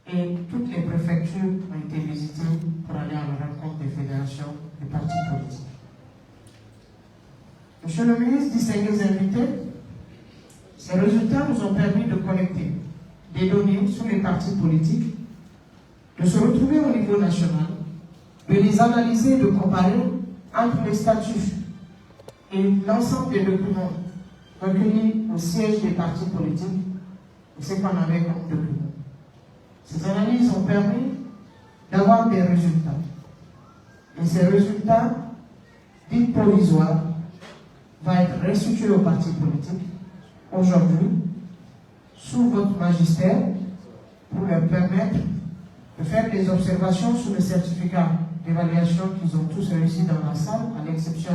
et toutes les préfectures ont été visitées pour aller à la rencontre des fédérations des partis politiques. Monsieur le ministre, distingués invités, ces résultats nous ont permis de collecter des données sur les partis politiques, de se retrouver au niveau national, de les analyser et de comparer entre les statuts et l'ensemble des documents recueillis au siège des partis politiques et ce qu'on avait comme documents. Ces analyses ont permis d'avoir des résultats. Et ces résultats, dits provisoires, vont être restitués aux partis politiques aujourd'hui, sous votre magistère, pour leur permettre de faire des observations sur le certificat d'évaluation qu'ils ont tous réussi dans la salle, à l'exception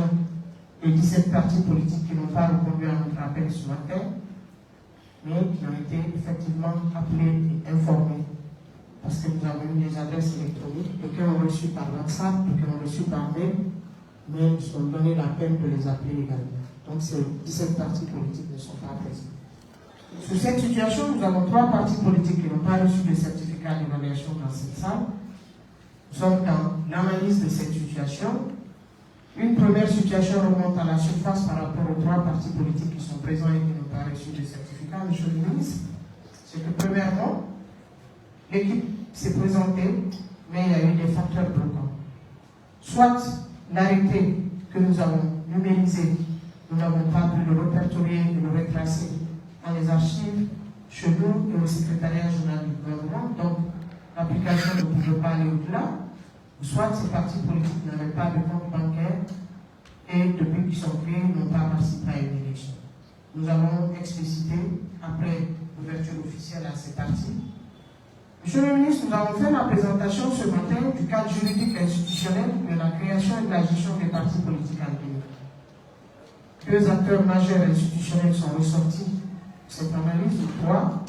des 17 partis politiques qui n'ont pas répondu à notre appel ce matin, mais qui ont été effectivement appelés et informés. Parce que nous avons eu des adresses électroniques, qui ont reçu par WhatsApp, qui ont reçu par mail, mais nous sommes donné la peine de les appeler également. Donc ces 17 partis politiques ne sont pas présents. Sur cette situation, nous avons 3 partis politiques qui n'ont pas reçu de certificat d'évaluation dans cette salle. Nous sommes dans l'analyse de cette situation. Une première situation remonte à la surface par rapport aux 3 partis politiques qui sont présents et qui n'ont pas reçu de certificat, monsieur le ministre. C'est que premièrement, l'équipe s'est présentée, mais il y a eu des facteurs bloquants. Soit l'arrêté que nous avons numérisé, nous n'avons pas pu le répertorier et le retracer dans les archives, chez nous et au secrétariat général du gouvernement, donc l'application ne pouvait pas aller au-delà, soit ces partis politiques n'avaient pas de compte bancaire et depuis qu'ils sont créés, n'ont pas participé à une élection. Nous avons explicité, après l'ouverture officielle à ces partis. Monsieur le ministre, nous avons fait la présentation ce matin du cadre juridique et institutionnel de la création et de la gestion des partis politiques en Guinée. 2 acteurs majeurs institutionnels sont ressortis de cette analyse, 3.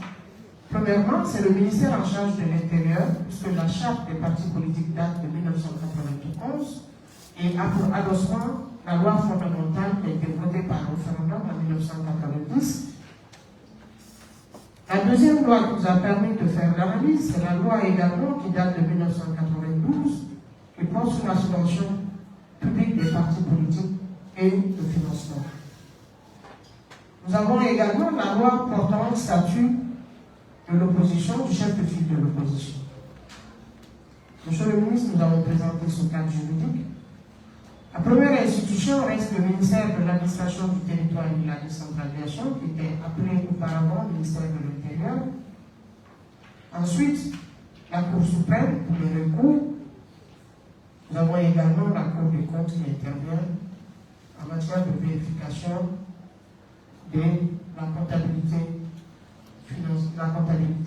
Premièrement, c'est le ministère en charge de l'Intérieur, puisque la charte des partis politiques date de 1991 et a pour adossement la loi fondamentale qui a été votée par référendum en 1990. La deuxième loi qui nous a permis de faire l'analyse, c'est la loi également qui date de 1992, qui porte sur la subvention publique des partis politiques et le financement. Nous avons également la loi portant le statut de l'opposition, du chef de file de l'opposition. Monsieur le ministre, nous avons présenté ce cadre juridique. La première institution reste le ministère de l'administration du territoire et de la décentralisation, qui était appelé auparavant ministère de l'Intérieur. Ensuite, la Cour suprême pour les recours. Nous avons également la Cour des comptes qui intervient en matière de vérification de la comptabilité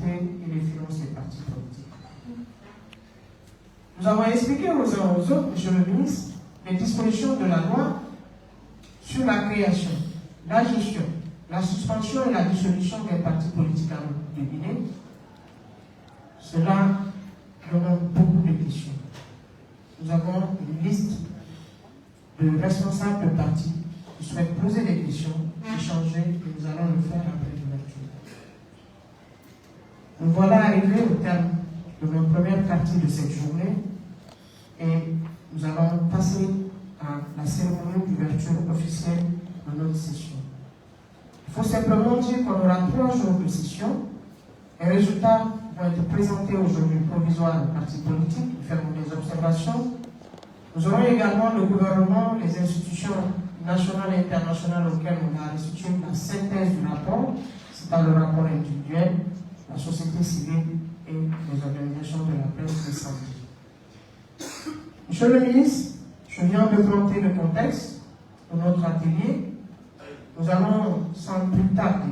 et les finances des partis politiques. Nous avons expliqué aux uns aux autres, monsieur le ministre, les dispositions de la loi sur la création, la gestion, la suspension et la dissolution des partis politiques en Guinée. Cela demande beaucoup de questions. Nous avons une liste de responsables de partis qui souhaitent poser des questions, échanger, et nous allons le faire après l'ouverture. Nous voilà arrivés au terme de notre première partie de cette journée et nous allons passer à la cérémonie d'ouverture officielle de notre session. Il faut simplement dire qu'on aura 3 jours de session. Les résultats vont être présentés aujourd'hui provisoires aux partis politiques. Nous ferons des observations. Nous aurons également le gouvernement, les institutions nationales et internationales auxquelles on va restituer la synthèse du rapport. C'est pas le rapport individuel, la société civile et les organisations de la presse de santé. Monsieur le ministre, je viens de planter le contexte de notre atelier. Nous allons, sans plus tarder,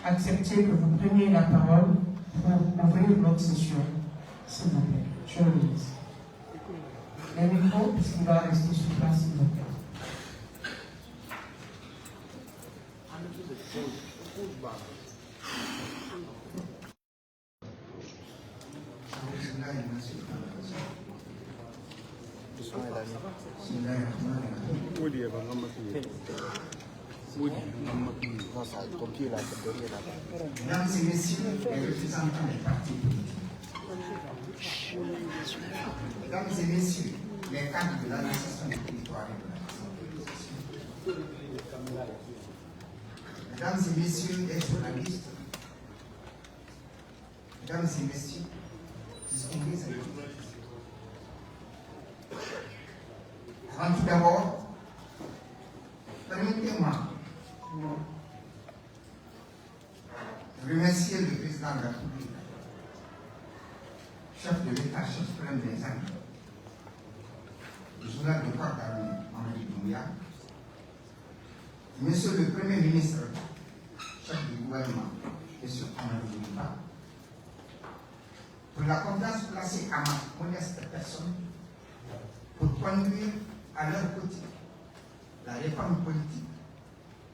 accepter que vous preniez la parole pour ouvrir notre session, s'il vous plaît. Monsieur le ministre. Les micros, puisqu'il va rester sur place, s'il vous plaît. Mesdames et messieurs les représentants des partis politiques, Mesdames et messieurs, les cadres de l'administration du territoire et de la mesdames et messieurs les journalistes, mesdames et messieurs, distingués invités. Avant tout d'abord, permettez-moi de remercier le président de la République, chef de l'État, chef suprême des armées, le journal de corps d'armée Henri Doumbouya, monsieur le Premier ministre, chef du gouvernement, M. Amadou Ba, pour la confiance placée à ma modeste personne pour conduire à leur côté la réforme politique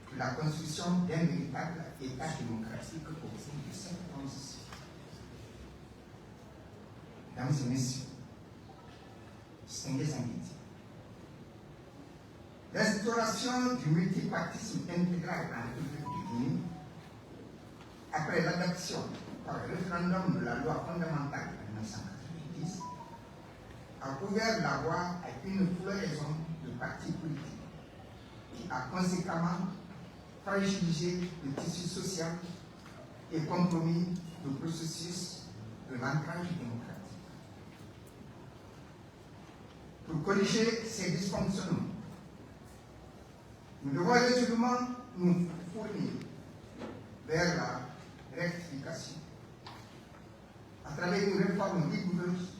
pour la construction d'un véritable État démocratique au sein de cette transition. Mesdames et messieurs, distingués invités, l'instauration du multipartisme intégral en République du Guinée, après l'adoption par le référendum de la loi fondamentale de 1990, a ouvert la voie à une floraison de partis politiques qui a conséquemment fragilisé le tissu social et compromis le processus de l'ancrage démocratique. Pour corriger ces dysfonctionnements, nous devons résolument nous fournir vers la rectification à travers une réforme rigoureuse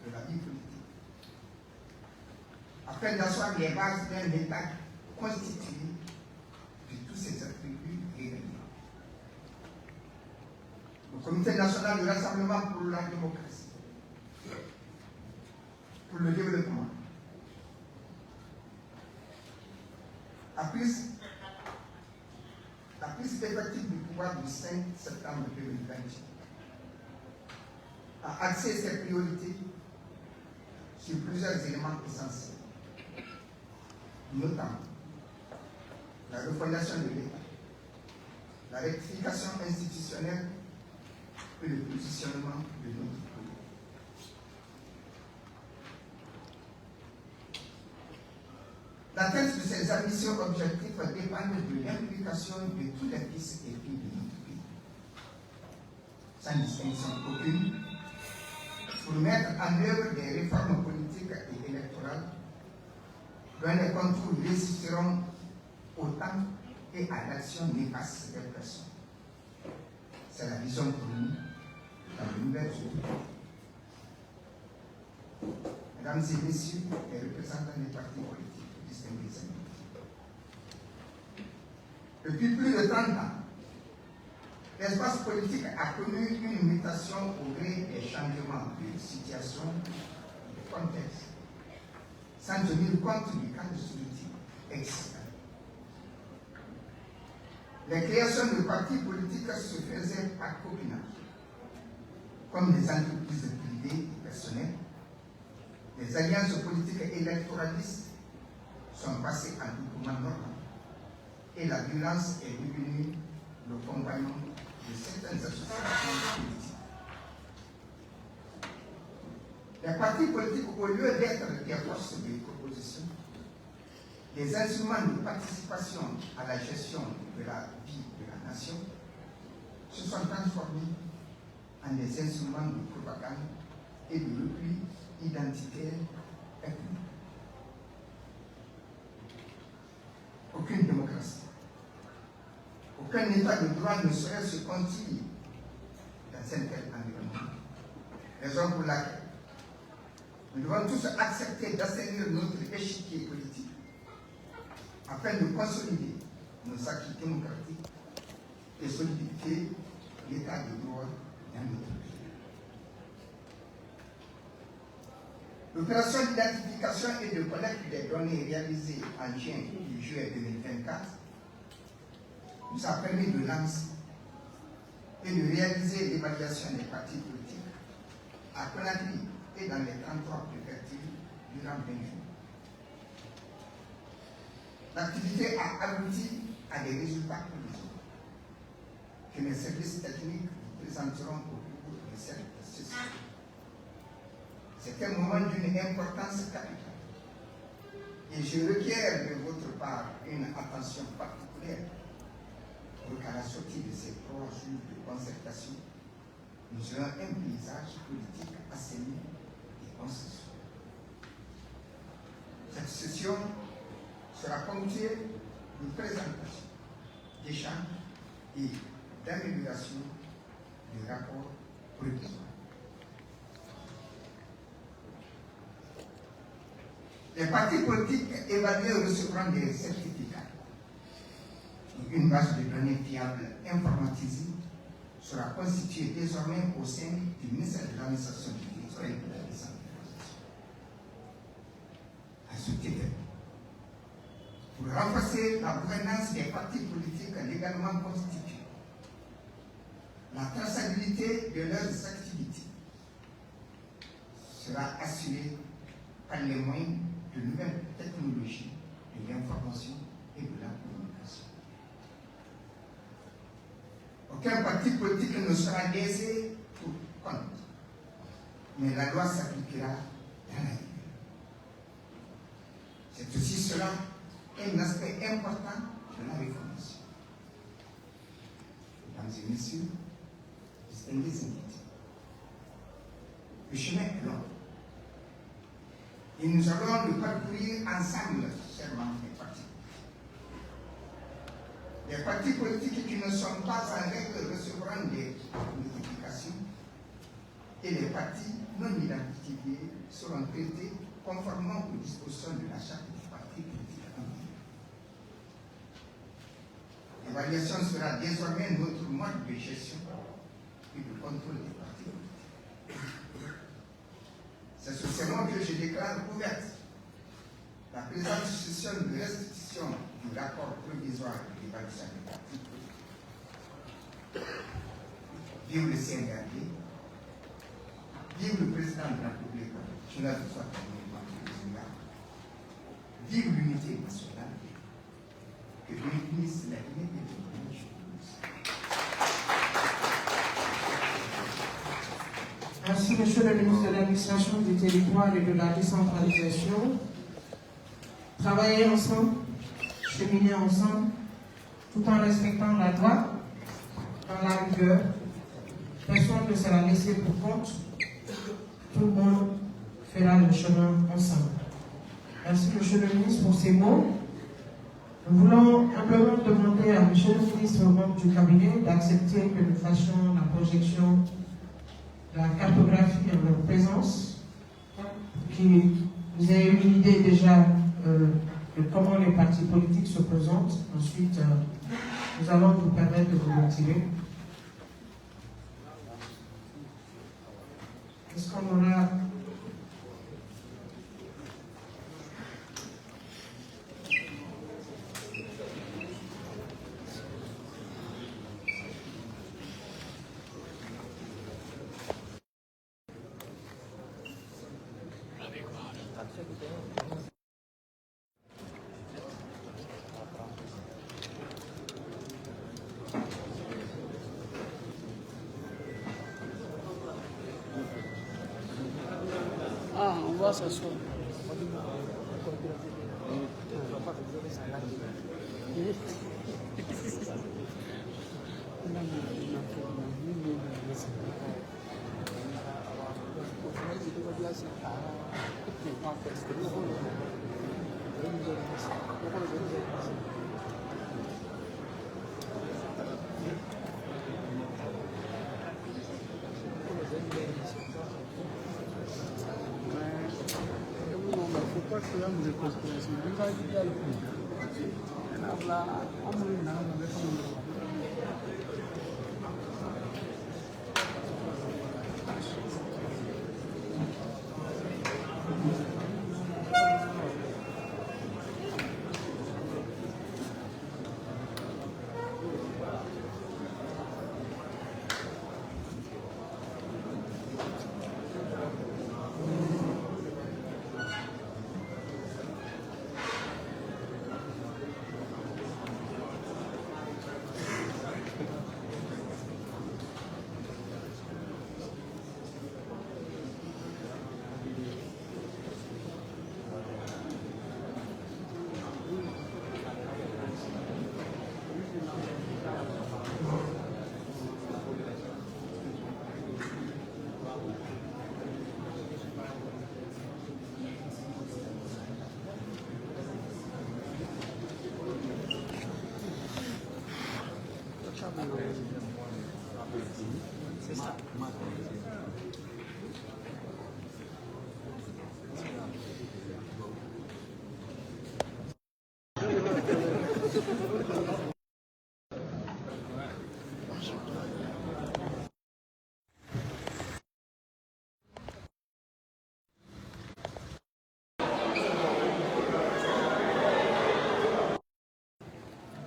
de la vie politique, afin d'asseoir les bases d'un État constitué de tous ses attributs régaliens. Le Comité national de rassemblement pour la démocratie, pour le développement, a pris la prise effective du pouvoir du 5 septembre 2021 a axé ses priorités sur plusieurs éléments essentiels, notamment la refondation de l'État, la rectification institutionnelle et le positionnement de notre pays. L'atteinte de ces ambitions objectifs dépend de l'implication de tous les fils et filles de notre pays, sans distinction aucune, pour mettre en œuvre des réformes politiques et électorales dont les contours résisteront au temps et à l'action néfaste des personnes. C'est la vision commune dans le nouvel utopie. Mesdames et messieurs, les représentants des partis politiques, distingués invités. Depuis plus de 30 ans, l'espace politique a connu une mutation au gré des changements de situation et de contexte, sans tenir compte du cadre politique existant. Les créations de partis politiques se faisaient par copinage, comme les entreprises privées et personnelles. Les alliances politiques électoralistes sont passées en document normal et la violence est devenue le compagnon de certaines associations politiques. Les partis politiques, au lieu d'être des forces de proposition, les instruments de participation à la gestion de la vie de la nation, se sont transformés en des instruments de propagande et de repli identitaire ethnique. Aucune démocratie, aucun état de droit ne saurait se construire dans un tel environnement. Raison pour laquelle nous devons tous accepter d'assainir notre échiquier politique afin de consolider nos acquis démocratiques et solidifier l'état de droit dans notre pays. L'opération d'identification et de collecte des données réalisée en juillet 2024 nous a permis de lancer et de réaliser l'évaluation des partis politiques à Conakry et dans les 33 préfectures durant 20 jours. L'activité a abouti à des résultats provisoires que mes services techniques présenteront au cours de cette session. C'est un moment d'une importance capitale. Et je requiers de votre part une attention particulière pour qu'à la sortie de ces 3 jours de concertation, nous ayons un paysage politique assaini et consensuel. Cette session sera ponctuée de présentation, d'échanges et d'amélioration du rapport provisoire. Les partis politiques évalués recevront des certificats. Une base de données fiable informatisée sera constituée désormais au sein du ministère de l'administration du territoire et de la décentralisation. À ce titre, pour renforcer la gouvernance des partis politiques légalement constitués, la traçabilité de leurs activités sera assurée par les moyens de nouvelles technologies de l'information et de la communication. Aucun parti politique ne sera lésé pour compte, mais la loi s'appliquera dans la vie. C'est aussi cela un aspect important de la réformation. Mesdames et messieurs, distingués invités, le chemin est long. Et nous allons le parcourir ensemble, chers membres des partis. Les partis politiques qui ne sont pas en règle recevront des notifications et les partis non identifiés seront traités conformément aux dispositions de la charte des partis politiques. L'évaluation sera désormais notre mode de gestion et de contrôle des partis politiques. C'est sur ce mot que je déclare ouverte la présente session de restitution du rapport provisoire de l'évaluation des partis politiques. Vive le CNRD, vive le président de la République, je ne le sois pas vive l'unité nationale, que Dieu bénisse la Guinée et le monde. Merci, Monsieur le ministre de l'Administration du Territoire et de la Décentralisation. Travailler ensemble, cheminer ensemble, tout en respectant la loi, dans la rigueur. Personne ne sera laissé pour compte. Tout le monde fera le chemin ensemble. Merci, Monsieur le ministre, pour ces mots. Nous voulons simplement demander à Monsieur le ministre membre du cabinet d'accepter que nous fassions la projection de la cartographie en leur présence, qui vous avez une idée déjà de comment les partis politiques se présentent. Ensuite, nous allons vous permettre de vous motiver. Est-ce qu'on aura... Ah, on va s'asseoir.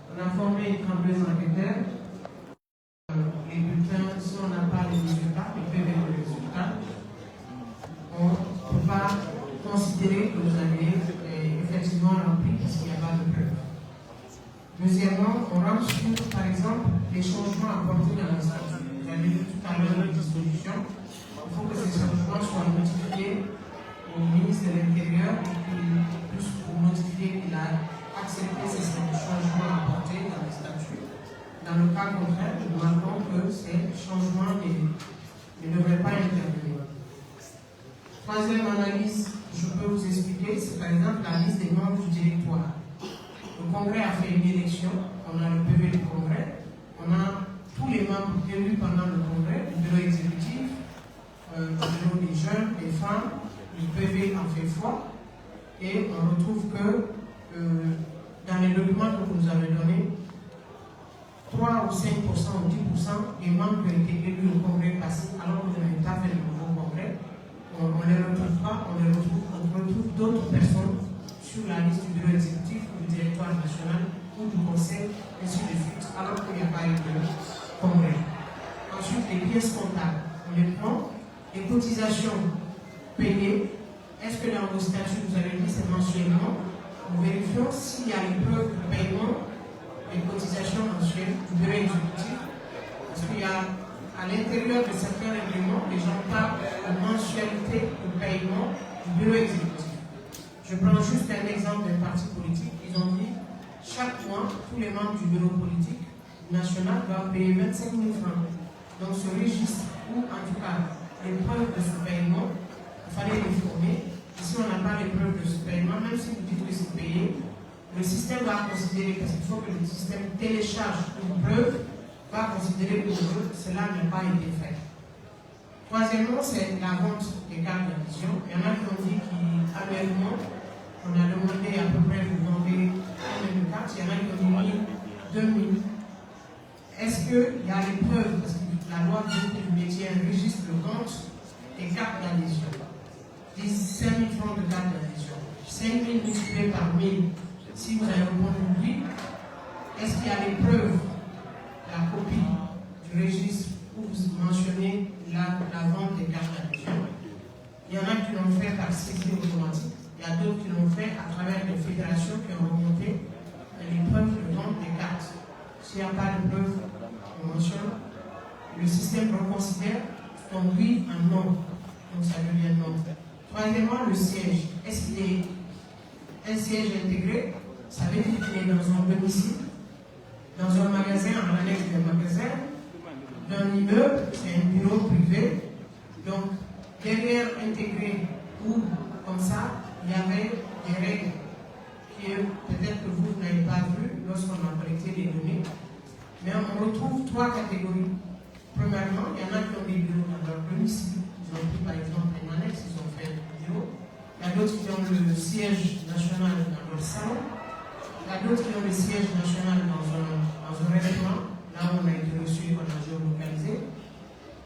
On a formé 32 enquêteurs. Les bulletins, si on n'a pas les résultats, les PV de résultats, on ne peut pas considérer que vous avez effectivement rempli parce qu'il n'y a pas de preuve. Deuxièmement, on rentre sur, par exemple, les changements apportés dans le statut. Vous avez vu tout à l'heure les dispositions. Il faut que ces changements soient notifiés au ministre de l'Intérieur et qu'il puisse vous notifier qu'il a accepté ces changements apportés dans le statut. Dans le cas contraire, nous demandons que ces changements ne devraient pas intervenir. Troisième analyse que je peux vous expliquer, c'est par exemple la liste des membres du directoire. Le Congrès a fait une élection, on a le PV du Congrès, on a tous les membres élus pendant le Congrès, le bureau exécutif, le bureau des jeunes, des femmes, le PV en fait foi, et on retrouve que dans les documents que vous nous avez donnés, 3 ou 5% ou 10% des membres qui ont été élus au Congrès passé, alors que vous n'avez pas fait le nouveau Congrès, on ne les retrouve pas, on retrouve d'autres personnes sur la liste du bureau exécutif ou du directoire national ou du conseil, ainsi de suite, alors qu'il n'y a pas eu de Congrès. Ensuite, les pièces comptables, on les prend, les cotisations payées, est-ce que dans vos statuts, vous avez dit c'est mensuellement? Nous vérifions s'il y a les preuves de paiement des cotisations mensuelles du bureau exécutif, parce qu'il y a à l'intérieur de certains règlements, les gens parlent de mensualité de paiement du bureau exécutif. Je prends juste un exemple d'un parti politique. Ils ont dit chaque mois, tous les membres du bureau politique national doivent payer 25 000 francs. Donc ce registre, ou en tout cas les preuves de ce paiement, il fallait les fournir. Et si on n'a pas les preuves de ce paiement, même si vous dites que c'est payé, le système va considérer, parce qu'il faut que le système télécharge une preuve, va considérer que cela n'a pas été fait. Troisièmement, c'est la vente des cartes d'adhésion. Il y en a qui ont dit qu'annuellement, on a demandé à peu près, vous vendez combien de cartes, il y en a qui ont dit 1000, 2000. Est-ce qu'il y a les preuves, parce que la loi dit que vous mettiez un registre de vente des cartes d'adhésion. 5 000 francs de cartes d'adhésion. 5 000 multipliés par 1000. Si vous avez répondu oui, est-ce qu'il y a les preuves, la copie du registre où vous mentionnez la vente des cartes d'adhésion? Il y en a qui l'ont fait par saisie automatique. Il y a d'autres qui l'ont fait à travers des fédérations qui ont remonté les preuves de vente des cartes. S'il n'y a pas de preuves, on mentionne. Le système reconsidère en oui, en non. Donc ça devient non. Troisièmement, le siège. Est-ce qu'il est un siège intégré? Ça veut dire qu'il est dans un domicile, dans un magasin, en annexe d'un magasin, d'un immeuble, c'est un bureau privé. Donc, derrière intégré ou comme ça, il y avait des règles que peut-être que vous n'avez pas vues lorsqu'on a collecté les données. Mais on retrouve 3 catégories. Premièrement, il y en a qui ont des bureaux dans leur domicile. Ils ont pris par exemple un annexe, ils ont fait un bureau. Il y a d'autres qui ont le siège national dans leur salon. Il y a d'autres qui ont le siège national dans un restaurant, là où on a été reçu, on a géolocalisé.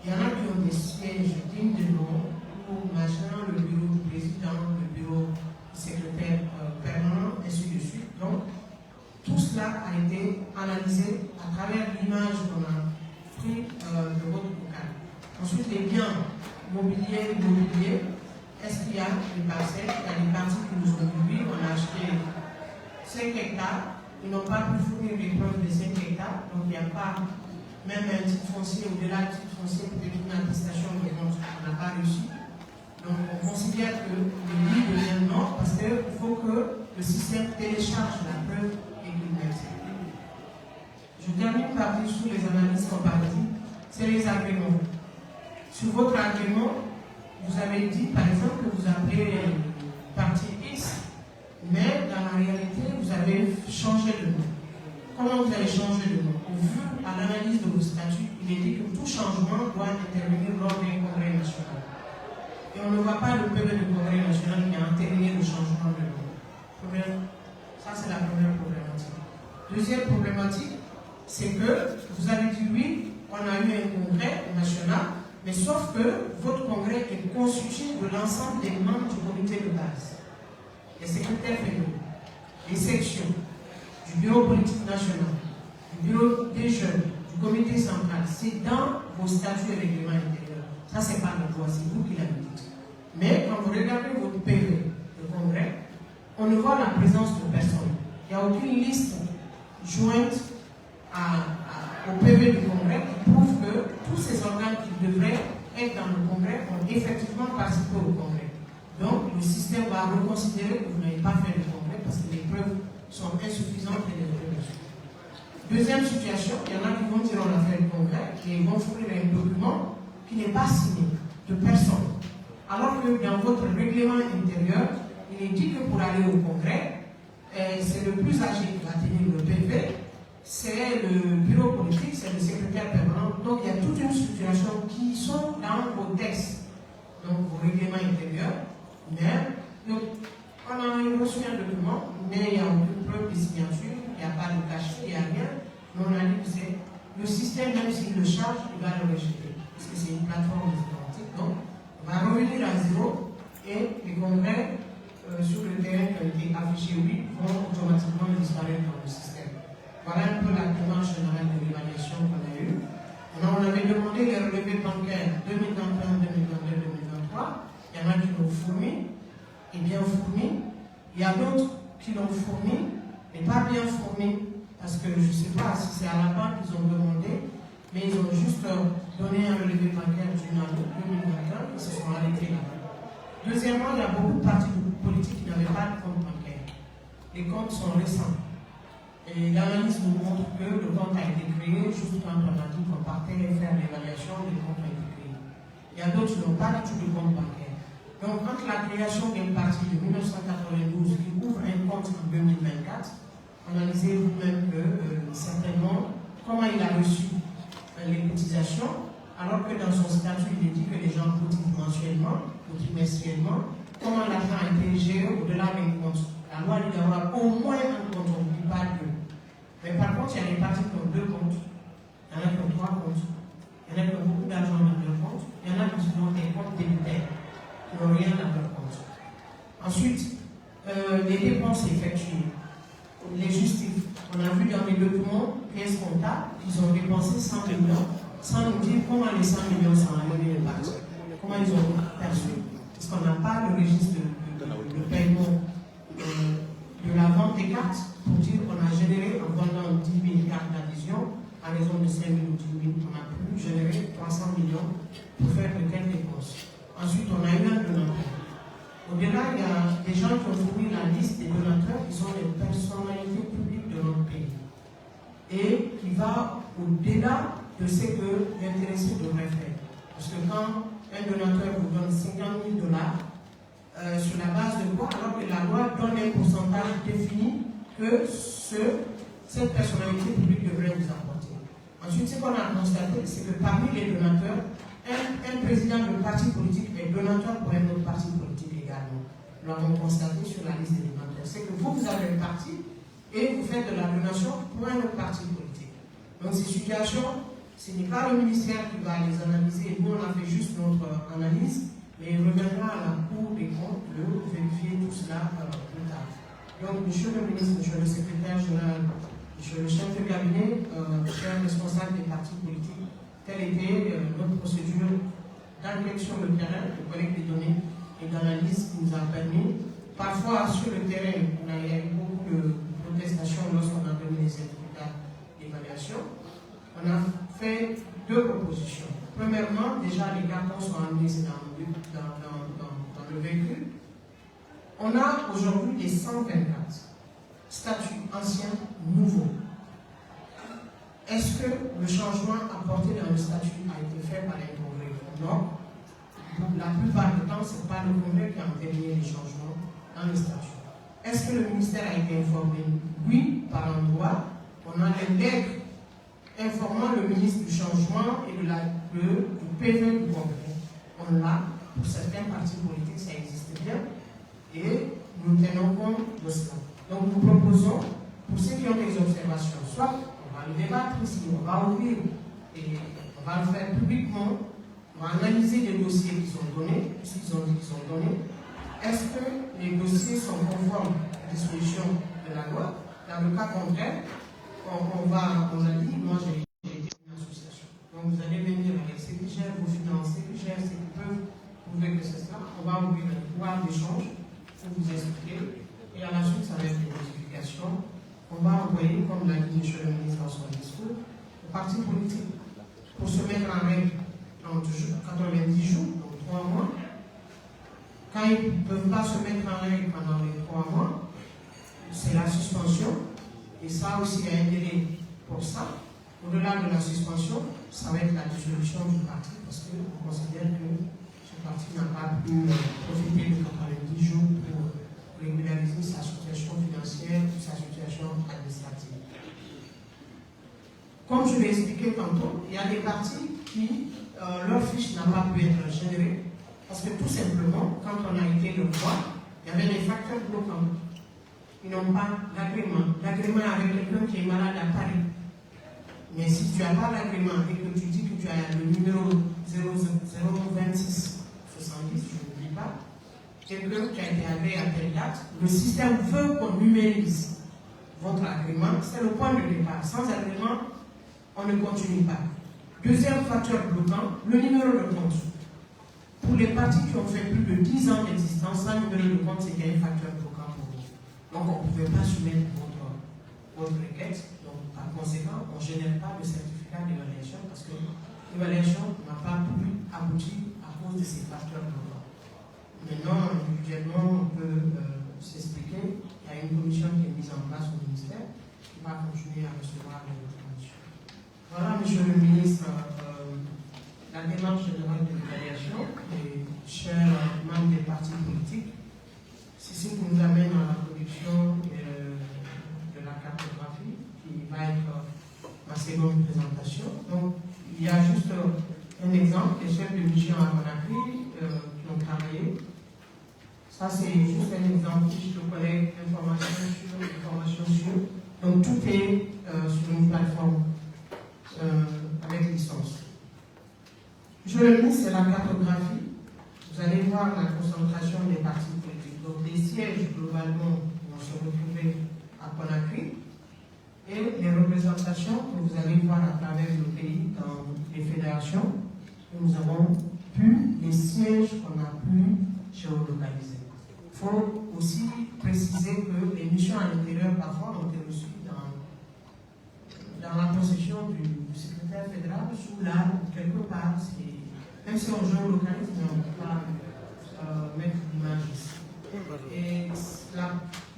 Il y en a qui ont des sièges dignes de nom, où machin, le bureau du président, le bureau du secrétaire permanent, ainsi de suite. Donc, tout cela a été analysé à travers l'image qu'on a pris de votre local. Ensuite, les biens mobiliers, immobiliers, est-ce qu'il y a des parcelles? Il y a des parties qui nous ont dit, on a acheté 5 hectares, ils n'ont pas pu fournir les preuves de 5 hectares, donc il n'y a pas même un titre foncier, au-delà du titre foncier, peut-être une attestation de vente qu'on n'a pas reçue. Donc on considère que le oui devient non parce qu'il faut que le système télécharge la preuve et qu'il mette. Je termine par dire sur les analyses comparatives, c'est les agréments. Sur votre agrément, vous avez dit par exemple que vous appelez partie X, mais dans la réalité, vous avez changé de nom. Comment vous avez changé de nom? vu à l'analyse de vos statuts, il est dit que tout changement doit intervenir lors d'un congrès national. Et on ne voit pas le PV du congrès national qui a entériné le changement de loi. Ça, c'est la première problématique. Deuxième problématique, c'est que vous avez dit oui, on a eu un congrès national, mais sauf que votre congrès est constitué de l'ensemble des membres du comité de base, les secrétaires fédéraux, les sections, du bureau politique national, du bureau des jeunes, du comité central. C'est dans vos statuts et règlements intérieurs. Ça, c'est pas la loi, c'est vous qui l'avez dit. Mais quand vous regardez votre PV de congrès, on ne voit la présence de personne. Il n'y a aucune liste jointe au PV du congrès qui prouve que tous ces organes qui devraient être dans le congrès ont effectivement participé au congrès. Donc, le système va reconsidérer que vous n'avez pas fait le congrès parce que les preuves sont insuffisantes et les preuves. Deuxième situation, il y en a qui vont dire on a fait le congrès et ils vont fournir un document qui n'est pas signé de personne. Alors que dans votre règlement intérieur, il est dit que pour aller au congrès, c'est le plus âgé qui va tenir le PV, c'est le bureau politique, c'est le secrétaire permanent. Donc il y a toute une structuration qui sont dans vos textes, donc vos règlements intérieurs. Mais donc, on a reçu un document, mais il n'y a aucune preuve de signature, il n'y a pas de cachet, il n'y a rien. Mais on a dit que c'est le système, même s'il le charge, il va le rejeter. Parce que c'est une plateforme informatique. Donc, on va revenir à zéro et les congrès sur le terrain qui ont été affichés, oui, vont automatiquement disparaître dans le système. Voilà un peu la démarche générale de l'évaluation qu'on a eue. On avait demandé les relevés bancaires 2021, 2022, 2023. Il y en a qui l'ont fourni, et bien fourni. Il y a d'autres qui l'ont fourni, mais pas bien fourni, parce que je ne sais pas si c'est à la banque qu'ils ont demandé, mais ils ont juste donné un relevé bancaire d'une année, 2021, et se sont arrêtés là. Deuxièmement, il y a beaucoup de partis politiques qui n'avaient pas de compte bancaire. Les comptes sont récents. Et l'analyse nous montre que le compte a été créé juste quand on a dit qu'on partait faire l'évaluation, le compte a été créé. Il y a d'autres qui n'ont pas du tout de compte bancaire. Donc, entre la création d'un parti de 1992 qui ouvre un compte en 2024, analysez vous-même que certainement comment il a reçu les cotisations, alors que dans son statut, il est dit que les gens cotisent mensuellement ou trimestriellement. Comment l'argent a été géré au-delà d'un compte? La loi dit d'avoir au moins un compte, on ne dit pas deux. Mais par contre, il y a des partis qui ont deux comptes, il y en a qui ont trois comptes, il y en a qui ont beaucoup d'argent dans leur compte, il y en a qui ont des comptes débitaires, qui n'ont rien dans leur compte. Ensuite, les dépenses effectuées, les justifs. On a vu dans les documents pièces comptables qu'ils ont dépensé 100 millions, sans nous dire comment les 100 millions sont allés les partis, comment ils ont perçu. Parce qu'on n'a pas le registre de paiement de la vente des cartes pour dire qu'on a généré en vendant 10 000 cartes d'adhésion à raison de 5 000 ou 10 000. On a pu générer 300 millions pour faire de telles dépenses. Ensuite, on a eu un donateur. Au-delà, il y a des gens qui ont fourni la liste des donateurs qui sont les personnalités publiques de notre pays et qui va au-delà de ce que l'intéressé devrait faire. Parce que quand un donateur vous donne 50 000 $, sur la base de quoi, alors que la loi donne un pourcentage défini que cette personnalité publique devrait vous apporter. Ensuite, ce qu'on a constaté, c'est que parmi les donateurs, un président de parti politique est donateur pour un autre parti politique également. Nous l'avons constaté sur la liste des donateurs. C'est que vous avez un parti et vous faites de la donation pour un autre parti politique. Donc ces situations, ce n'est pas le ministère qui va les analyser. Nous, on a fait juste notre analyse, mais il reviendra à la Cour des comptes de vérifier tout cela plus tard. Donc, monsieur le ministre, monsieur le secrétaire général, monsieur le chef de cabinet, cher responsable des partis politiques, telle était notre procédure d'enquête sur le terrain, de collecte des données et d'analyse qui nous a permis. Parfois, sur le terrain, il y a eu beaucoup de protestations lorsqu'on a donné les certificats d'évaluation. On a fait deux propositions. Premièrement, déjà, les cartons sont amenés dans le véhicule. On a aujourd'hui les 124 statuts anciens nouveaux. Est-ce que le changement apporté dans le statut a été fait par un congrès? Non. La plupart du temps, ce n'est pas le congrès qui a entériné les changements dans le statut. Est-ce que le ministère a été informé? Oui, par endroit. On a les legs informant le ministre du Changement et du PV du Congrès. On l'a, pour certains partis politiques, ça existe bien, et nous tenons compte de cela. Donc nous proposons, pour ceux qui ont des observations, soit on va le débattre ici, on va ouvrir, et on va le faire publiquement, on va analyser les dossiers qui sont donnés, s'ils ont dit qu'ils sont donnés. Est-ce que les dossiers sont conformes aux dispositions de la loi? Dans le cas contraire, on a dit, moi j'ai été une association. Donc vous allez venir avec ceux qui gèrent vos finances, ceux qui gèrent, ceux qui peuvent prouver que c'est cela. On va ouvrir un pouvoir d'échange pour vous expliquer. Et à la suite, ça va être des notifications qu'on va envoyer, comme l'a dit M. le ministre dans son discours, aux partis politiques pour se mettre en règle en 90 jours, donc 3 mois. Quand ils ne peuvent pas se mettre en règle pendant les 3 mois, c'est la suspension. Et ça aussi, il y a un délai pour ça. Au-delà de la suspension, ça va être la dissolution du parti parce qu'on considère que ce parti n'a pas pu profiter de 90 jours pour régulariser sa situation financière ou sa situation administrative. Comme je l'ai expliqué tantôt, il y a des partis qui, leur fiche n'a pas pu être générée parce que tout simplement, quand on a été le voir, il y avait des facteurs bloquants. Ils n'ont pas d'agrément. L'agrément avec quelqu'un qui est malade à Paris. Mais si tu n'as pas d'agrément et que tu dis que tu as le numéro 026 70, je n'oublie pas, quelqu'un qui a été agréé à telle date, le système veut qu'on numérise votre agrément, c'est le point de départ. Sans agrément, on ne continue pas. Deuxième facteur bloquant, le numéro de compte. Pour les partis qui ont fait plus de 10 ans d'existence, sans numéro de compte, c'était un facteur bloquant pour vous. Donc on ne pouvait pas soumettre votre requête. Donc par conséquent, on ne génère pas de certificat d'évaluation parce que l'évaluation n'a pas pu aboutir à cause de ces facteurs bloquants. Maintenant, individuellement, on peut s'expliquer. Il y a une commission qui est mise en place au ministère qui va continuer à recevoir les recommandations. Voilà, Monsieur le ministre, la démarche générale de l'évaluation des chers membres des partis politiques. C'est ce qui nous amène à la production de la cartographie qui va être ma seconde présentation. Donc, il y a juste un exemple, les chefs de mission à Conakry qui ont travaillé. Ça, c'est juste un exemple, je te collègue information sur. Donc, tout est sur une plateforme avec licence. Je le dis, c'est la cartographie. Vous allez voir la concentration des partis politiques. Donc, les sièges, globalement, vont se retrouver à Conakry. Et les représentations que vous allez voir à travers le pays dans les fédérations, nous avons pu, les sièges qu'on a pu géolocaliser. Il faut aussi préciser que les missions à l'intérieur, parfois, ont été reçues dans la possession du secrétaire fédéral, sous l'arbre, quelque part. Même si on géolocalise, on ne peut pas mettre l'image ici. Et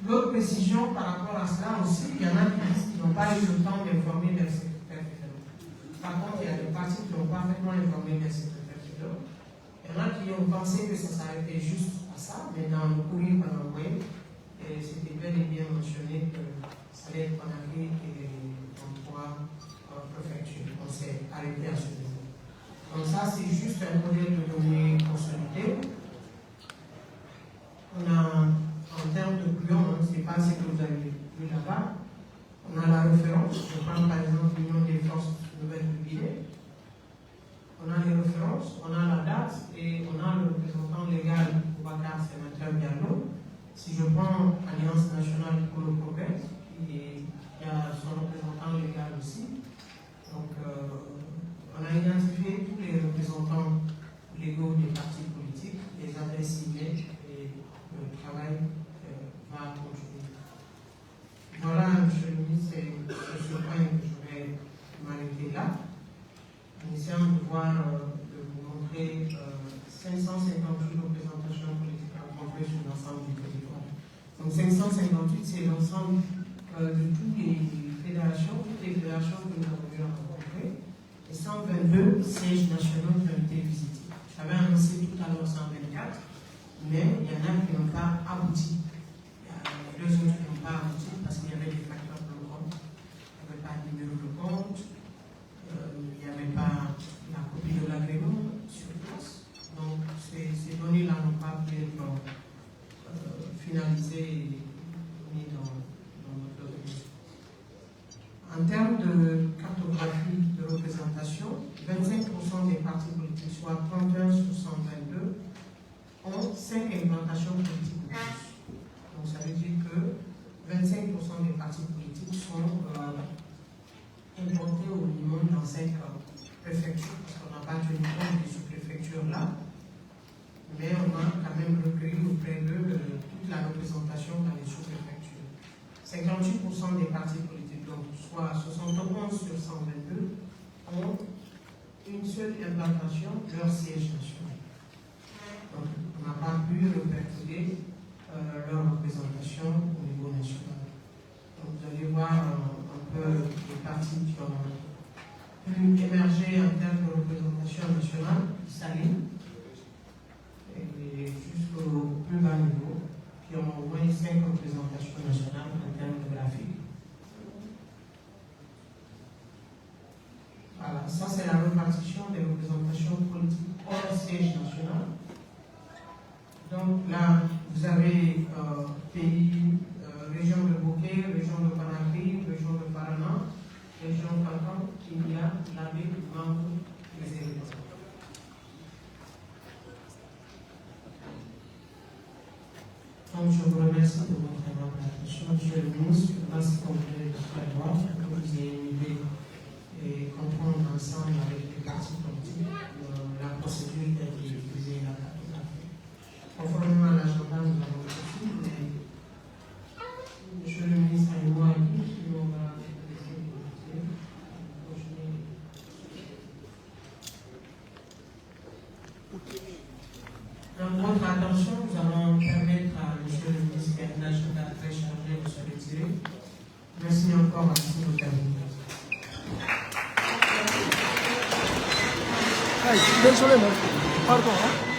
l'autre précision par rapport à cela aussi, il y en a qui disent qu'ils n'ont pas eu le temps d'informer les secrétaires fédéraux. Par contre, il y a des partis qui n'ont pas vraiment informé les secrétaires fédéraux. Il y en a qui ont pensé que ça s'arrêtait juste à ça, mais dans le courrier qu'on a envoyé, c'était bel et bien mentionné que ça allait être Conakry et en 3 préfectures. On s'est arrêté à ce niveau. Donc ça, c'est juste un modèle de données consolidé. On a, en termes de bouillon, ce n'est pas ce que vous avez vu là-bas, on a la référence. Je prends par exemple l'Union des forces nouvelles du Guinée. On a les références, on a la date et on a le représentant légal Boubacar Sénateur Diallo. Si je prends Alliance nationale pour le progrès, il y a son représentant légal aussi. Donc, on a identifié tous les représentants légaux des partis politiques, les adresses email et le travail va continuer. Voilà, M. le ministre, c'est ce point que je vais m'arrêter là. En essayant de vous montrer 558 représentations politiques rencontrées sur l'ensemble du territoire. Donc 558, c'est l'ensemble de toutes les fédérations que nous avons eu à rencontrer, et 122 sièges nationaux qui ont été visités. J'avais annoncé tout à l'heure 124, mais il y en a qui n'ont pas abouti. Il y a 2 autres qui n'ont pas abouti parce qu'il y avait des facteurs bloquants. Il n'y avait pas de numéro de compte, organisés et mis dans notre organisme. En termes de cartographie de représentation, 25% des partis politiques, soit 31 sur 122, ont 5 implantations politiques ou plus. Donc ça veut dire que 25% des partis politiques sont implantés au minimum dans 5 préfectures, parce qu'on n'a pas tenu compte des sous-préfectures là, mais on a quand même recueilli auprès d'eux toute la représentation dans les sous-préfectures. 58% des partis politiques, donc soit 71 sur 122, ont une seule implantation, leur siège national. Donc on n'a pas pu répercuter leur représentation au niveau national. Donc vous allez voir un peu les partis qui ont pu émerger en termes de représentation nationale, qui s'alignent, et jusqu'au plus bas niveau, qui ont au moins 5 représentations nationales en termes de graphique. Voilà, ça c'est la répartition des représentations politiques hors siège national. Donc là, vous avez pays, région de Bokeh, région de Conakry, région de Paraná, région de Kankan, Kenya, Labé, Mamou, les éléments. Donc je vous remercie de votre attention, Monsieur le ministre. Merci qu'on voulait prévoir, que vous ayez une idée et comprendre ensemble avec les partis politiques la procédure qui a été utilisée la cartographie. Conformément à l'agenda, nous avons aussi, mais Monsieur le ministre et moi, on va laisser continuer. Donc, votre attention, nous allons permettre à Monsieur le ministre qui a un agenda très chargé de se retirer. Merci encore à tous nos amis. Désolé, pardon.